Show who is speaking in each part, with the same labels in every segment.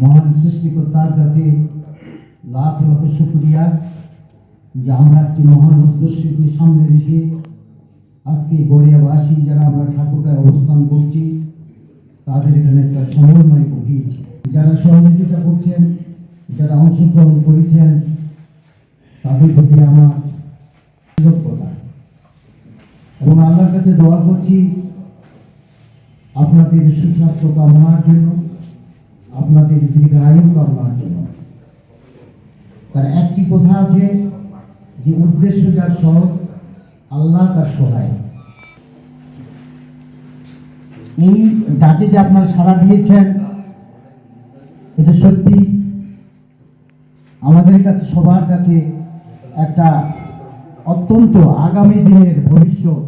Speaker 1: মহান সৃষ্টিকর্তার কাছে লাখ লাখ শুকরিয়া যে আমরা একটি মহান উদ্দেশ্যকে সামনে রেখে আজকে গড়িয়াবাসী যারা আমরা ঠাকুরগাঁয়ে অবস্থান করছি তাদের এখানে একটা সমন্বয় ঘটিয়েছি। যারা সহযোগিতা করছেন, যারা অংশগ্রহণ করেছেন, তাদের প্রতি আমার কৃতজ্ঞতা এবং আল্লাহর কাছে দোয়া করছি আপনাদের সুস্বাস্থ্য কামনার জন্য, আপনাদের দীর্ঘায়ু কামনার জন্য। তার একটি কথা আছে যে উদ্দেশ্য যার সৎ, আল্লাহ তার সহায়। এই ডাকে যে আপনারা সাড়া দিয়েছেন, এটা সত্যি আমাদের কাছে সবার কাছে একটা অত্যন্ত আগামী দিনের ভবিষ্যৎ।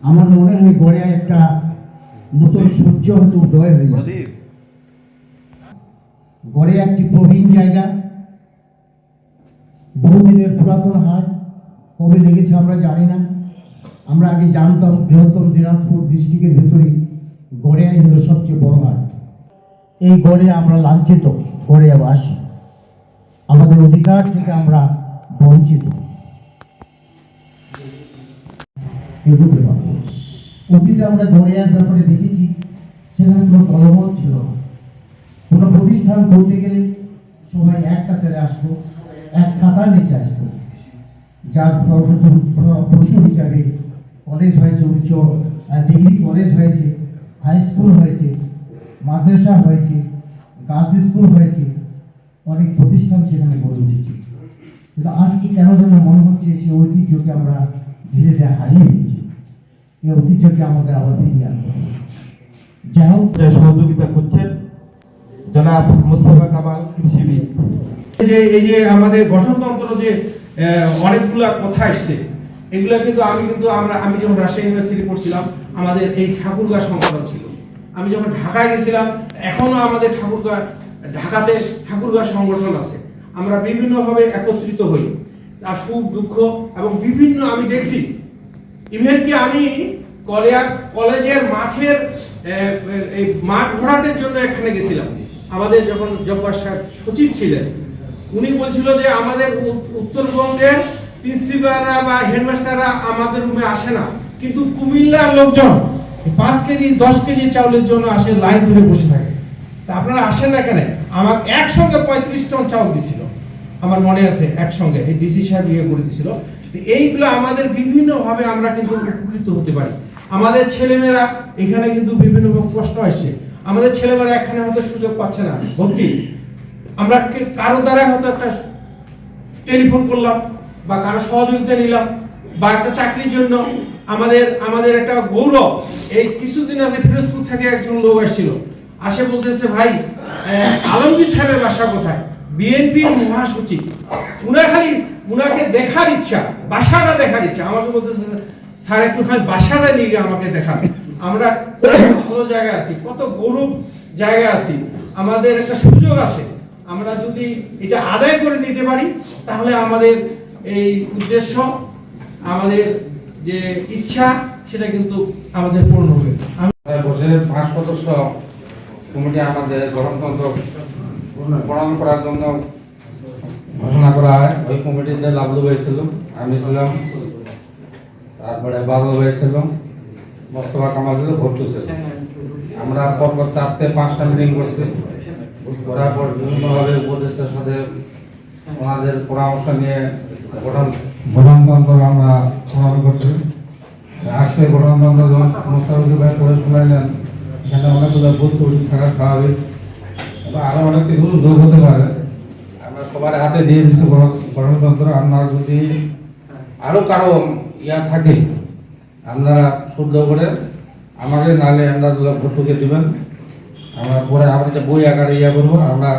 Speaker 1: আমার মনে হয় গড়িয়ায় একটা নতুন সূর্য হয়তো উদয় হয়ে যাবে। গড়িয়া একটি প্রবীণ জায়গা, বহুদিনের পুরাতন হাট। কবে লেগেছে আমরা জানি না। আমরা আগে জানতাম বৃহত্তম দিনাজপুর ডিস্ট্রিক্টের ভেতরে গড়িয়াই হলো সবচেয়ে বড় হাট। এই গড়িয়া আমরা লাঞ্ছিত, গড়িয়াবাসী আমাদের অধিকার থেকে আমরা বঞ্চিত। অতীতে আমরা গড়িয়ার ব্যাপারে দেখেছি সেখানে কোনো দলমত ছিল না। কোনো প্রতিষ্ঠান করতে গেলে সবাই এক কাতারে আসতো, এক ছাতার নিচে আসতো। যার প্রশ্ন হিসাবে কলেজ হয়েছে, উচ্চ ডিগ্রি কলেজ হয়েছে, হাই স্কুল হয়েছে, মাদ্রাসা হয়েছে, গার্লস স্কুল হয়েছে, অনেক প্রতিষ্ঠান সেখানে গড়ে উঠেছে। কিন্তু আজকে কেন যেন মনে হচ্ছে সেই ঐতিহ্যকে আমরা ধীরে ধীরে হারিয়ে দিচ্ছি। এই ঐতিহ্যকে আমাদের আবার ফিরিয়ে আনতে হবে। যাই হোক,
Speaker 2: সহযোগিতা করছেন জনাব মুস্তাফা কামাল কৃষিবিদ।
Speaker 3: এই যে আমাদের গঠনতন্ত্র যে অনেকগুলা কথা আসছে, এগুলা কিন্তু আমি যখন রাজশাহী ইউনিভার্সিটি পড়ছিলাম আমাদের এই ঠাকুরগাঁ সংগঠন ছিল। আমি যখন ঢাকায় গেছিলাম এখনো আমাদের ঢাকাতে ঠাকুরগাঁ সংগঠন আছে। আমরা বিভিন্নভাবে একত্রিত হই, তার সুখ দুঃখ এবং বিভিন্ন আমি দেখছি। ইভেন কি আমি কলেজের মাঠের এই মাঠ ভরাটের জন্য এখানে গেছিলাম। আমাদের যখন জব্বার সাহেব সচিব ছিলেন, উনি বলছিল যে আমাদের উত্তরবঙ্গের প্রিন্সিপালরা বা হেডমাস্টাররা আমাদের রুমে আসে না, কিন্তু কুমিল্লার লোকজন 5 কেজি 10 কেজি চাউলের জন্য আসে, লাইন ধরে বসে থাকে। তা আপনারা আসেন না কেন? আমার একসঙ্গে 35 টন চাউল দিছিল, আমার মনে আছে। একসঙ্গে এই ডিসি সাহেব ইয়ে করে দিছিল। এইগুলো আমাদের বিভিন্ন ভাবে আমরা কিন্তু উপকৃত হতে পারি। আমাদের ছেলেমেয়েরা এখানে কিন্তু বিভিন্ন কষ্ট আসছে। আমাদের ছেলেমেয়েরা এখানে হয়তো সুযোগ পাচ্ছে না ভর্তি। আমরা কারো দ্বারা হয়তো একটা টেলিফোন করলাম বা কারো সহযোগিতা নিলাম বা একটা চাকরির জন্য আমাদের একটা গৌরব। এই কিছুদিন আগে ফিরোজপুর থেকে একজন লোক আসছিল, আসে বলতেছে, ভাই আলমগীর স্যারের বাসা কোথায়? বিএনপির মহাসচিব। উনাকে দেখার ইচ্ছা, বাসাটা দেখার ইচ্ছা। আমাকে বলতেছে, স্যার একটুখানি বাসাটা নিয়ে গিয়ে আমাকে দেখান। আমরা ভালো জায়গায় আছি, কত গৌরব জায়গা আছি, আমাদের একটা সুযোগ আছে। আমরা যদি এটা আদায় করে নিতে পারি তাহলে আমাদের এই উদ্দেশ্য, আমাদের যে ইচ্ছা, সেটা কিন্তু আমাদের পূর্ণ হবে।
Speaker 4: বসে 5 সদস্য কমিটি আমাদের গঠনতন্ত্র প্রণয়ন করার জন্য ঘোষণা করা হয়। ওই কমিটিতে লাভলু ভাই ছিল, আমি ছিলাম, তারপরে বাবলু ভাই ছিল, মোস্তফা কামাল ছিল, ভর্তু ছিল। আমরা পরপর 4-5টা মিটিং করছি। করার পর বিভিন্নভাবে উপদেষ্টার সাথে ওনাদের পরামর্শ নিয়ে গঠনতন্ত্র আমরা প্রণয়ন করছি। আজকে গঠনতন্ত্র যখন মোস্তাফিজুর ভাই পড়ে শোনাইলেন, এখানে অনেকগুলো ভুল ত্রুটি থাকা স্বাভাবিক, আরো অনেক কিছু যোগ হতে পারে। আমরা সবার হাতে দিয়ে দিচ্ছি গঠনতন্ত্র। আপনারা যদি আরো কারো থাকে, আপনারা শুদ্ধ করে আমাকে নালে আমরা ভর্তুকে দিবেন। আমরা পরে আমাদের বই আকারে করবো। আমরা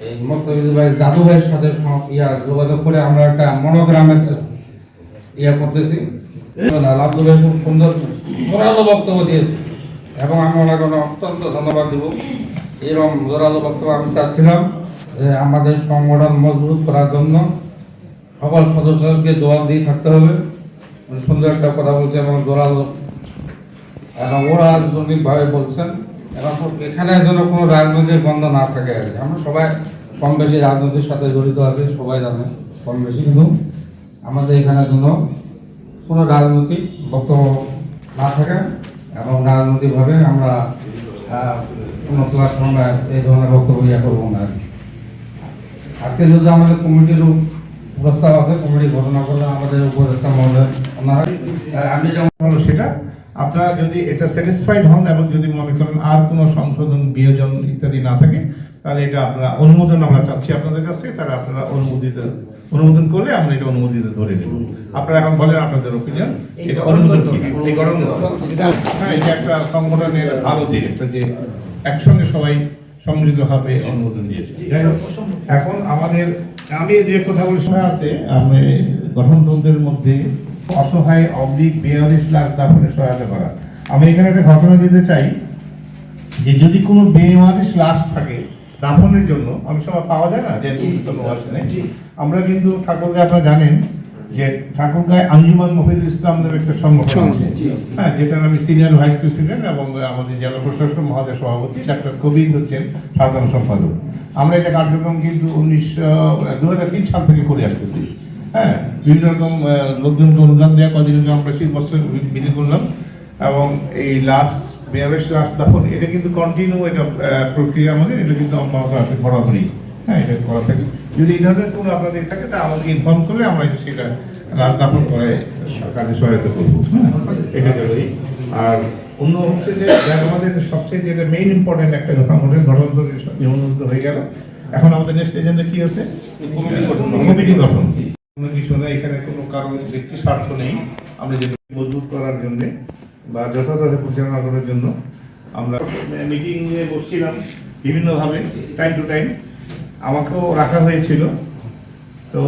Speaker 4: এই মোস্তাফিজুর ভাই জাদু ভাইয়ের সাথে যোগাযোগ করে আমরা একটা মনোগ্রামের করতেছি। লাভলু ভাই খুব সুন্দর জোরালো বক্তব্য দিয়েছে এবং আমি ওনাকে অত্যন্ত ধন্যবাদ দিব। এরকম জোরালো বক্তব্য আমি চাচ্ছিলাম যে আমাদের সংগঠন মজবুত করার জন্য সকল সদস্যকে জবাবদিহি থাকতে হবে। সুন্দর একটা কথা বলছে এবং জোরালো এবং ওরা আন্তরিকভাবে বলছেন। এবং এখানে যেন কোনো রাজনৈতিক বন্ধ না থাকে আর কি। আমরা সবাই কম বেশি রাজনীতির সাথে জড়িত আছে, সবাই জানে কম বেশি, কিন্তু আমাদের এখানে যেন কোনো রাজনৈতিক বক্তব্য না থাকে এবং রাজনৈতিকভাবে আমরা কোনো প্ল্যাটফর্মে এই ধরনের বক্তব্য করবো না আর কি। আজকে যদি আমাদের কমিটির প্রস্তাব আছে, কমিটি ঘোষণা করলে আমাদের উপদেষ্টা মহোদয় আমি যেমন
Speaker 5: হলো সেটা আপনারা যদি এটা স্যাটিসফাইড হন এবং যদি মনে করেন আর কোনো সংশোধন বিয়োজন ইত্যাদি না থাকে, তাহলে এটা আপনারা অনুমোদন আমরা চাচ্ছি আপনাদের কাছে, তাহলে আপনারা অনুমোদন করলে আমরা এটা অনুমোদিত ধরে নেব। আপনারা এখন বলেন আপনাদের ওপিনিয়ন, এটা অনুমোদন কি? এই গরম হ্যাঁ, এটা একটা সংগঠনের ভালো দিক, একটা যে একসঙ্গে সবাই সম্মিলিতভাবে অনুমোদন দিয়েছে। যাই হোক, এখন আমি যে কথা বলি আছে, আমি গঠনতন্ত্রের মধ্যে অসহায় অবলিক 42 লাখ দাফনের সহায়তা করা। আমি এখানে একটা ঘটনা দিতে চাই যে যদি কোনো বেওয়ারিশ লাশ থাকে দাফনের জন্য, অনেক সময় পাওয়া যায় না যে আমরা কিন্তু ঠাকুরগাঁয়, আপনারা জানেন যে ঠাকুরগাঁয় আঞ্জুমান মফিদুল ইসলাম নামে একটা সংগঠন আছে, হ্যাঁ, যেটার আমি সিনিয়র ভাইস প্রেসিডেন্ট এবং আমাদের জেলা প্রশাসক মহোদয় সভাপতি ডাক্তার কবির হচ্ছেন সাধারণ সম্পাদক। আমরা এটা কার্যক্রম কিন্তু 2003 সাল থেকে করে আসতেছি। হ্যাঁ, বিভিন্ন রকম লোকজনকে অনুদান দেওয়া, কদিন আগে আমরা সেই বছর বিলি করলাম এবং এই লাস্ট 42 লাশ দাফন এটা কিন্তু কন্টিনিউ, এটা প্রক্রিয়া আমাদের, এটা কিন্তু অব্যাহত আছে বরাবরই। হ্যাঁ, এটা করা থাকে। যদি এই ধরনের কোনো আপনাদের থাকে তা আমাদেরকে ইনফর্ম করলে আমরা সেটা লাশ দাফন করে কাজে সহায়তা করবো। হ্যাঁ, এটা জরুরি। আর অন্য হচ্ছে যে আমাদের সবচেয়ে যেটা মেইন ইম্পর্টেন্ট একটা কথা, আমাদের গঠনতন্ত্র হয়ে গেল। এখন আমাদের নেক্সট এজেন্ডা কি আছে? কমিটি গঠন। কোনো কিছু না, এখানে কোনো কারণ ব্যক্তি স্বার্থ নেই। আমরা যে মজবুত করার জন্য বা যথাযথ পরিচালনা করার জন্য আমরা মিটিংয়ে বসছিলাম বিভিন্নভাবে, টাইম টু টাইম আমাকেও রাখা হয়েছিল। তো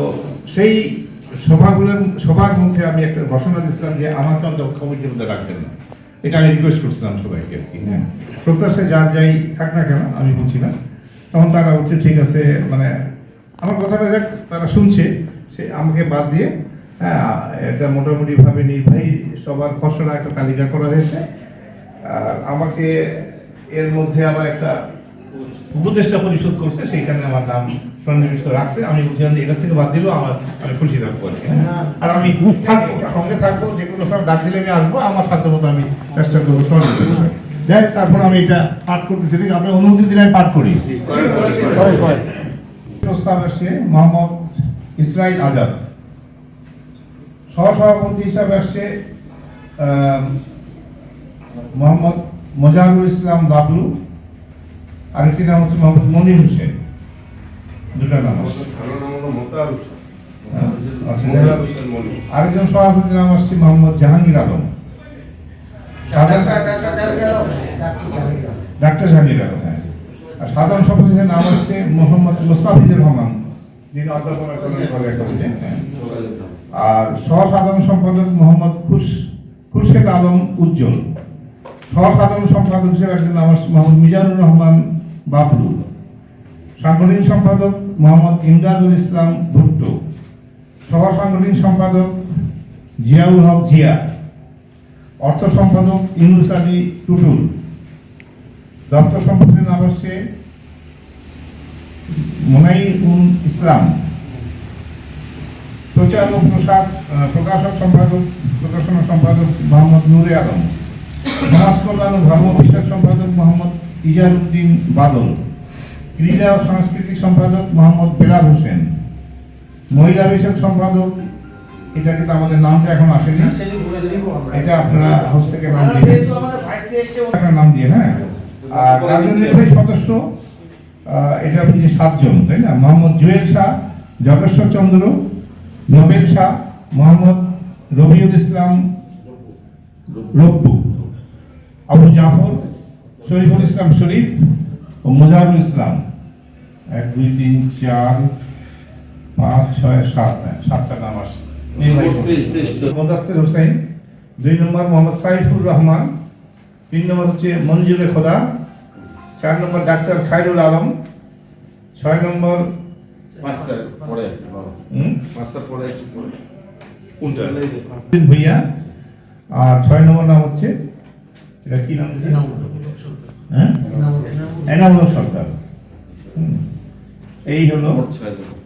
Speaker 5: সেই সবার মধ্যে আমি একটা ঘোষণা দিয়েছিলাম যে আমাকে অন্তত কমিটির মধ্যে রাখবেন না, এটা আমি রিকোয়েস্ট করছিলাম সবাইকে আর কি। হ্যাঁ, প্রত্যাশায় যার যাই থাক না কেন, আমি বলছি না। তখন তারা বলছে ঠিক আছে, মানে আমার কথাটা যাক তারা শুনছে, সে আমাকে বাদ দিয়ে, হ্যাঁ, এটা মোটামুটিভাবে নির্বাহী সবার খসড়া একটা তালিকা করা হয়েছে। আমাকে এর মধ্যে আমার একটা উপদেষ্টা পরিষদ করছে, সেইখানে আমার নাম সন্নিবেশিত রাখছে। আমি বলছিলাম যে এটা থেকে বাদ দিলেও আমি খুশি থাকবো আর কি। আর আমি থাকবো, সঙ্গে থাকবো, যে কোনো সময় ডাক দিলে আমি আসবো, আমার সাধ্য মতো আমি চেষ্টা করবো সহযোগিতা। যাই, তারপর আমি এটা পাঠ করতেছি, ঠিক আপনি অনুমতি দিলে আমি পাঠ করি। প্রস্তাব আসছে মোহাম্মদ ইসরাইল আজাদ, সহসভাপতি হিসাবে আসছে মোহাম্মদ মোজারুল ইসলাম বাবলু, আরেকটি নাম হচ্ছে মোহাম্মদ মনির হোসেন। দুটা নাম আছে। আরেকজন সভাপতির নাম আসছে মোহাম্মদ জাহাঙ্গীর আলম, ডাক্তার জাহাঙ্গীর আলম। হ্যাঁ, আর সাধারণ সম্পাদকের নাম আসছে মোহাম্মদ মুস্তাফিজুর রহমান, যিনি অধ্যাপনা করেন। আর সহসাধারণ সম্পাদক মোহাম্মদ খুরশেদ আলম উজ্জ্বল। সহসাধারণ সম্পাদক হিসেবে একজন নাম আসছে মোহাম্মদ মিজানুর রহমান বাবলু। সাংগঠনিক সম্পাদক মোহাম্মদ ইমদাদুল ইসলাম ভুট্টো। সহসাংগঠনিক সম্পাদক জিয়াউল হক জিয়া। অর্থ সম্পাদক ইউনুস আলী টুটুল। দপ্তর সম্পাদকের নাম আসছে মোনাইউল ইসলাম। প্রচার ও প্রকাশনা সম্পাদক মোহাম্মদ নুরে আলম। সমাজ কল্যাণ ও ধর্ম বিষয়ক সম্পাদক মোহাম্মদ ইজারউদ্দিন বাদল। ক্রীড়া ও সাংস্কৃতিক সম্পাদক মোহাম্মদ বেলাল হোসেন। মহিলা বিষয়ক সম্পাদক, এটা কিন্তু আমাদের নামটা এখন আসেনি, এটা আপনারা হাউস থেকে নাম দিয়ে, হ্যাঁ। আর কার্যনির্বাহী সদস্য এটা হচ্ছে 7 জন, তাই না? মোহাম্মদ জুয়েল শাহ, জগেশ্বর চন্দ্র, নোবেল শাহ, মোহাম্মদ রবিউল ইসলাম রব্বু, আবু জাফর, শরীফুল ইসলাম শরীফ ও মোজারুল ইসলাম। 1 2 3 4 5 6 7, 7টা নাম আসছে। মোদাসসির হোসেন। 2 নম্বর মোহাম্মদ সাইফুর রহমান। 3 নম্বর হচ্ছে মঞ্জুরে খোদা। 4 নম্বর ডাক্তার খায়রুল আলম। 6 নম্বর ভুইয়া। আর 6 নম্বর নাম হচ্ছে, এটা কি নাম? হ্যাঁ, এনামুল সরকার। এই হলো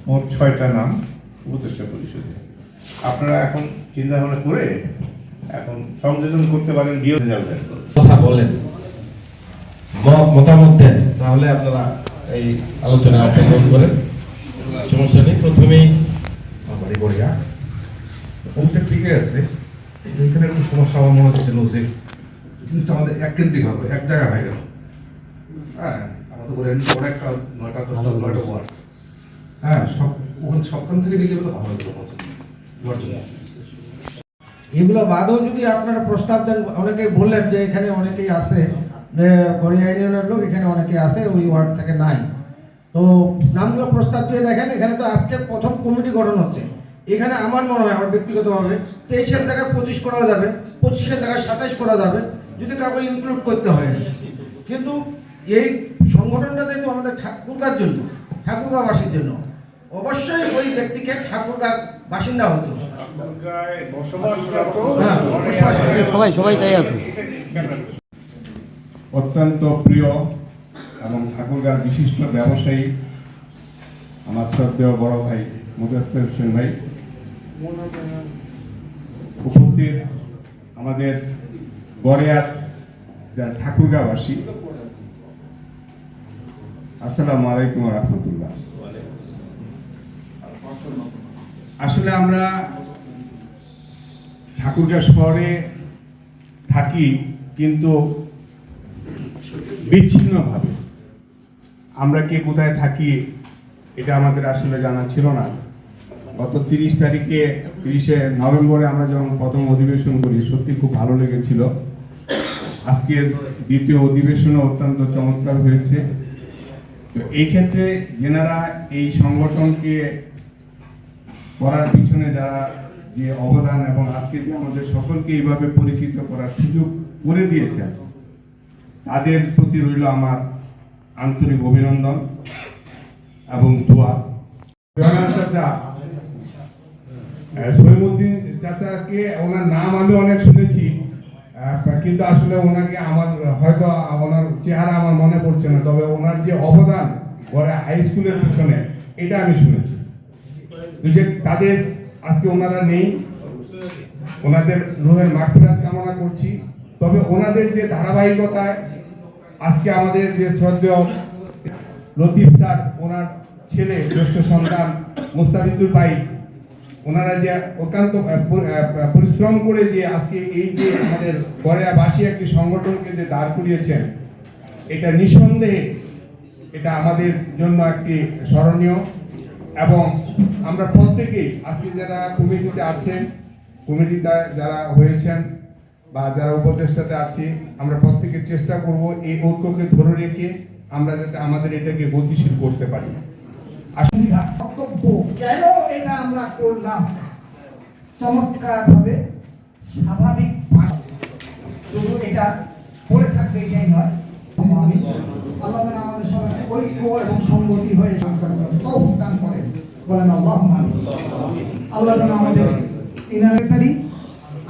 Speaker 5: মোট 6টা নাম উপদেষ্টা পরিষদে। আপনারা এখন চিন্তা ভাবনা করে এখন সংযোজন করতে পারেন, বিয়ে যাবেন
Speaker 2: কথা বলেন, মতামত দেন, তাহলে আপনারা এই আলোচনায় অংশগ্রহণ করেন। সমস্যা নেই। প্রথমেই
Speaker 6: বাড়ি গড়িয়া ওটা ঠিকই আছে, এখানে একটু সমস্যা আমার মনে হচ্ছিল যে জিনিসটা আমাদের এককেন্দ্রিক হবে, এক জায়গায় হয়ে গেল। হ্যাঁ, আমাদের করে অনেকটা 9টা ওয়ার্ড, হ্যাঁ, সব ওখানে সবখান থেকে নিলে বলে ভালো হতো ওয়ার্ড জন্য।
Speaker 1: এগুলো বাদেও যদি আপনারা প্রস্তাব দেন, অনেকেই বললেন যে এখানে অনেকেই আছে, গড়িয়া ইউনিয়নের লোক এখানে অনেকে আছে, ওই ওয়ার্ড থেকে নাই, তো নামগুলো প্রস্তাব দিয়ে দেখেন। এখানে তো আজকে প্রথম কমিটি গঠন হচ্ছে, এখানে আমার মনে হয়, আমার ব্যক্তিগতভাবে 23-এর জায়গায় 25 করা যাবে, 25-এর জায়গায় 27 করা যাবে, যদি কাউকে ইনক্লুড করতে হয়। কিন্তু এই সংগঠনটা যেহেতু আমাদের ঠাকুরগাঁর জন্য, ঠাকুরগাঁবাসীর জন্য, অবশ্যই ওই ব্যক্তিকে ঠাকুরগাঁর বাসিন্দা হতে হবে।
Speaker 7: সবাই তাই আছে।
Speaker 5: অত্যন্ত প্রিয় এবং ঠাকুরগাঁর বিশিষ্ট ব্যবসায়ী আমার শ্রদ্ধেয় বড় ভাই মুদাস্সির হোসেন ভাই, উপস্থিত আমাদের গড়িয়ার যারা ঠাকুরগাঁবাসী, আসসালামু আলাইকুম ওয়া রাহমাতুল্লাহ। আসলে আমরা ঠাকুরগাঁ শহরে থাকি, কিন্তু বিচ্ছিন্নভাবে। আমরা কে কোথায় থাকি এটা আমাদের আসলে জানা ছিল না। গত 30শে নভেম্বরে আমরা যখন প্রথম অধিবেশন করি, সত্যি খুব ভালো লেগেছিল। আজকের দ্বিতীয় অধিবেশনও অত্যন্ত চমৎকার হয়েছে। তো এই ক্ষেত্রে যেনারা এই সংগঠনকে করার পিছনে যারা যে অবদান এবং আজকে যে আমাদের সকলকে এইভাবে পরিচিত করার সুযোগ করে দিয়েছেন, তাদের প্রতি রইল আমার আন্তরিক অভিনন্দন এবং দোয়া। চাচা সৈমুদ্দিন চাচাকে, ওনার নাম আমি অনেক শুনেছি, কিন্তু আসলে ওনাকে আমার হয়তো ওনার চেহারা আমার মনে পড়ছে না, তবে ওনার যে অবদান গড়ে হাই স্কুলের পিছনে, এটা আমি শুনেছি। যে তাদের আজকে ওনারা নেই, ওনাদের রুহের মাগফিরাত কামনা করছি। তবে ওনাদের যে ধারাবাহিকতায় আজকে আমাদের যে শ্রদ্ধেয় লতিফ স্যার, ওনার ছেলে জ্যেষ্ঠ সন্তান মুস্তাফিজুর ভাই, ওনারা যে অত্যন্ত পরিশ্রম করে যে আজকে এই যে আমাদের গড়িয়াবাসী একটি সংগঠনকে যে দাঁড় করিয়েছেন, এটা নিঃসন্দেহে এটা আমাদের জন্য একটি স্মরণীয়। এবং আমরা প্রত্যেকেই আজকে যারা কমিটিতে আছেন, কমিটিতে যারা হয়েছেন বা যারা উপদেষ্টাতে আছি, আমরা প্রত্যেকে চেষ্টা করব এই ঐক্যকে ধরে রেখে আমরা যাতে আমাদের এটাকে গতিশীল করতে পারি।
Speaker 8: আসলে বক্তব্য কেন এটা আমরা করলাম চমৎকার ভাবে স্বাভাবিক, শুধু এটা পড়ে থাকবে এটাই নয়। আমি আল্লাহ যেন আমাদের সবাই ঐক্য এবং সংগতি হয়ে সংসার করতে তৌফিক দান করেন, বলেন আল্লাহুম্মা আমিন। আল্লাহ যেন আমাদের ইনারেটারি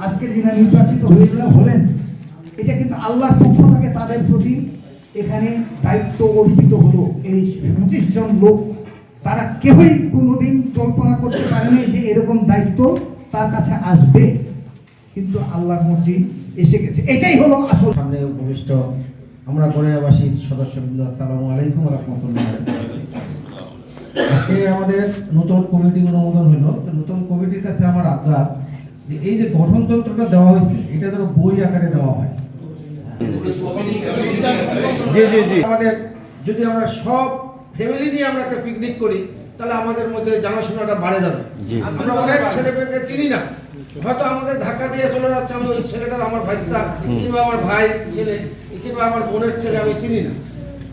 Speaker 8: আজকে যিনি নির্বাচিত হলেন, এটা কিন্তু আল্লাহর পক্ষ থেকে তাদের প্রতি এখানে দায়িত্ব অর্পিত হলো। এই 25 জন লোক, তারা কেউই কোনোদিন কল্পনা করতে পারেনি যে এরকম দায়িত্ব তার কাছে আসবে, কিন্তু আল্লাহর মর্জি এসে গেছে। এটাই হলো আসল।
Speaker 1: সামনে উপবিষ্ট আমরা গড়িয়াবাসীর সদস্যবৃন্দ, আসসালামু আলাইকুম ওয়া রাহমাতুল্লাহ। আজকে আমাদের নতুন কমিটি অনুমোদন হলো। নতুন কমিটির কাছে আমার আবদার যে এই যে গঠনতন্ত্রটা দেওয়া হয়েছে, এটা যেন বই আকারে দেওয়া হয়। আমাদের যদি আমরা সব ফ্যামিলি নিয়ে আমরা একটা পিকনিক করি, তাহলে আমাদের মধ্যে জানাশোনাটা বাড়ে যাবে। আমরা অনেক ছেলেমেয়েকে চিনি না, হয়তো আমাদের ধাক্কা দিয়ে চলে যাচ্ছে, আমি ওই ছেলেটা আমার ভাইস্তা কিংবা আমার ভাই ছেলে কিংবা আমার বোনের ছেলে আমি চিনি না।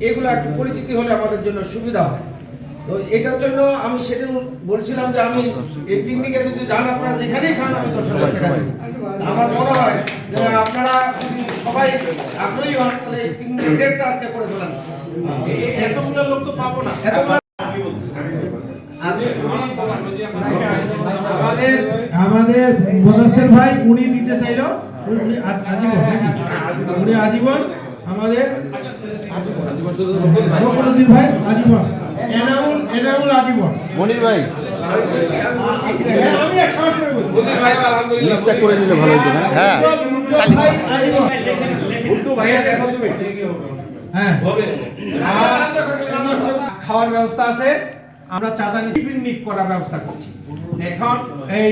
Speaker 1: এগুলো একটু পরিচিতি হলে আমাদের জন্য সুবিধা হয়। তো এটার জন্য আমি সেদিন বলছিলাম যে আমি এই পিকনিকে যদি যান, আপনারা যেখানেই খান, আমি 10,000 টাকা দেব। আমার মনে হয় যে আপনারা সবাই আগ্রহী হন, তাহলে এই পিকনিকের ডেটটা আজকে করে ফেলেন। এতগুলো লোক তো পাবো না।
Speaker 3: আমাদের মুদাস্সির ভাই উনি দিতে চাইলো, উনি আজীবন আমাদের রকুলউদ্দিন ভাই আজীবন, এনামুল আজীবন,
Speaker 2: মনির ভাই
Speaker 3: আমি আর সাহস করে বলছি।
Speaker 2: লিস্টটা করে নিলে ভালো হতো না? হ্যাঁ
Speaker 3: ভাই আজীবন। হ্যাঁ, আর খাওয়ার ব্যবস্থা আছে, আমরা চাঁদা নিয়ে পিকনিক করার ব্যবস্থা করছি। এখন এই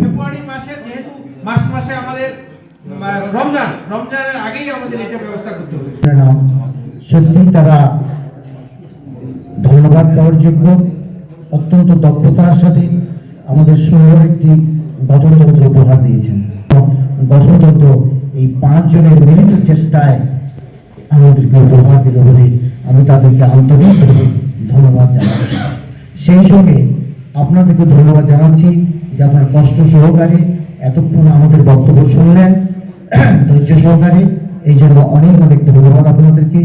Speaker 3: ফেব্রুয়ারি মাসে যেহেতু মাসে আমাদের রমজানের আগেই আমাদের এটা ব্যবস্থা করতে হবে।
Speaker 1: সত্যি তারা ধন্যবাদ দেওয়ার যোগ্য, অত্যন্ত দক্ষতার সাথে আমাদের সুন্দর একটি গঠনতন্ত্র উপহার দিয়েছেন। গঠনতন্ত্র এই 5 জনের মিলিত চেষ্টায় আমাদেরকে উপহার দিল বলে আমি তাদেরকে আন্তরিকভাবে ধন্যবাদ জানাচ্ছি। সেই সঙ্গে আপনাদেরকে ধন্যবাদ জানাচ্ছি যে আপনারা কষ্ট সহকারে এতক্ষণ আমাদের বক্তব্য শুনলেন, ধৈর্য সহকারে। এই জন্য অনেক অনেক ধন্যবাদ আপনাদেরকে।